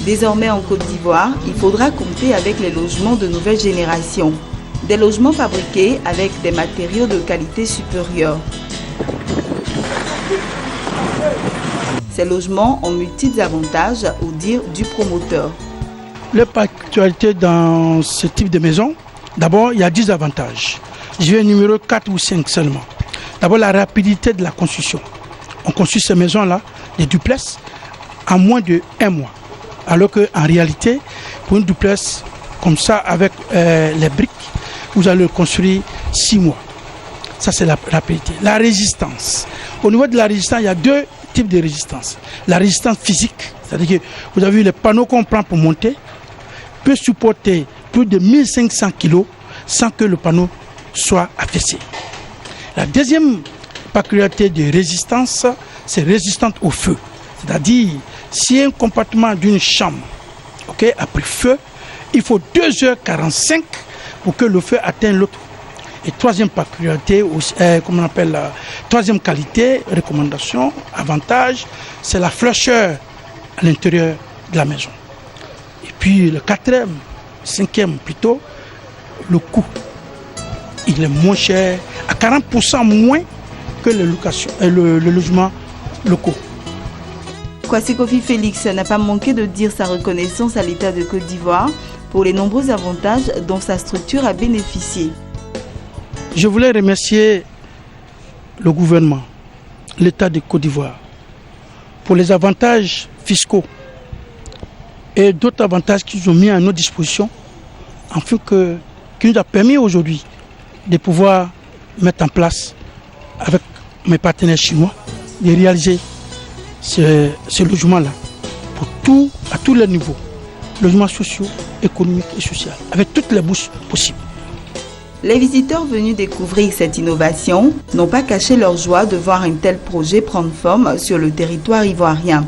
Désormais en Côte d'Ivoire, il faudra compter avec les logements de nouvelle génération. Des logements fabriqués avec des matériaux de qualité supérieure. Ces logements ont multiples avantages au dire du promoteur. La particularité dans ce type de maison, d'abord, il y a 10 avantages. Je vais numéro 4 ou 5 seulement. D'abord, la rapidité de la construction. On construit ces maisons-là, des duplex, en moins de 1 mois. Alors qu'en réalité, pour une duplex comme ça, avec les briques, vous allez le construire 6 mois. Ça, c'est la rapidité. La résistance. Au niveau de la résistance, il y a 2 types de résistance. La résistance physique, c'est-à-dire que vous avez vu les panneaux qu'on prend pour monter, peut supporter plus de 1500 kg sans que le panneau soit affaissé. La deuxième particularité de résistance, c'est résistante au feu. C'est-à-dire, si un compartiment d'une chambre a pris feu, il faut 2h45 pour que le feu atteigne l'autre. Et troisième particularité, troisième qualité, recommandation, avantage, c'est la fraîcheur à l'intérieur de la maison. Et puis le cinquième plutôt, le coût. Il est moins cher, à 40% moins que le logement locaux. Kwasi Kofi Félix n'a pas manqué de dire sa reconnaissance à l'État de Côte d'Ivoire pour les nombreux avantages dont sa structure a bénéficié. Je voulais remercier le gouvernement, l'État de Côte d'Ivoire, pour les avantages fiscaux et d'autres avantages qu'ils ont mis à notre disposition, afin qui nous a permis aujourd'hui de pouvoir mettre en place, avec mes partenaires chinois, de réaliser ce logement-là à tous les niveaux, logements sociaux, économiques et sociaux, avec toutes les bourses possibles. Les visiteurs venus découvrir cette innovation n'ont pas caché leur joie de voir un tel projet prendre forme sur le territoire ivoirien.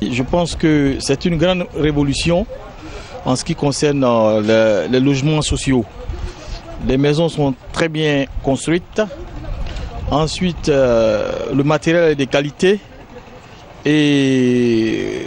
Je pense que c'est une grande révolution en ce qui concerne les logements sociaux. Les maisons sont très bien construites. Ensuite, le matériel est de qualité et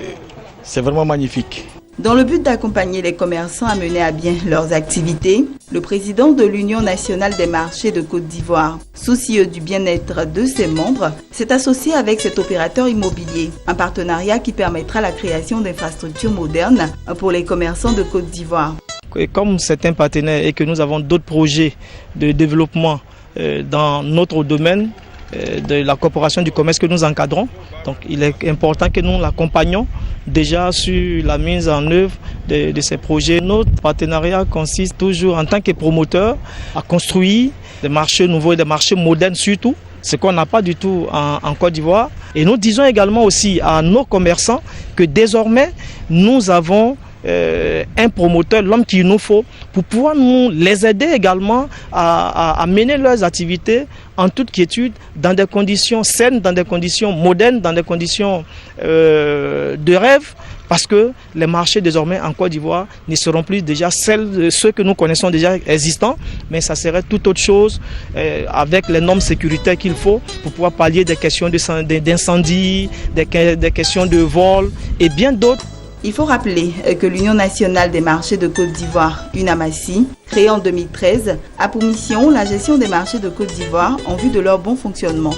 c'est vraiment magnifique. Dans le but d'accompagner les commerçants à mener à bien leurs activités, le président de l'Union nationale des marchés de Côte d'Ivoire, soucieux du bien-être de ses membres, s'est associé avec cet opérateur immobilier, un partenariat qui permettra la création d'infrastructures modernes pour les commerçants de Côte d'Ivoire. Comme c'est un partenaire et que nous avons d'autres projets de développement dans notre domaine, de la coopération du commerce que nous encadrons. Donc il est important que nous l'accompagnions déjà sur la mise en œuvre de ces projets. Notre partenariat consiste toujours en tant que promoteur à construire des marchés nouveaux et des marchés modernes surtout, ce qu'on n'a pas du tout en Côte d'Ivoire. Et nous disons également aussi à nos commerçants que désormais nous avons un promoteur, l'homme qu'il nous faut, pour pouvoir nous les aider également à mener leurs activités en toute quiétude, dans des conditions saines, dans des conditions modernes, dans des conditions de rêve, parce que les marchés désormais en Côte d'Ivoire ne seront plus déjà ceux que nous connaissons déjà existants, mais ça serait tout autre chose avec les normes sécuritaires qu'il faut pour pouvoir pallier des questions d'incendie, des questions de vol et bien d'autres. Il faut rappeler que l'Union nationale des marchés de Côte d'Ivoire, UNAMACI, créée en 2013, a pour mission la gestion des marchés de Côte d'Ivoire en vue de leur bon fonctionnement.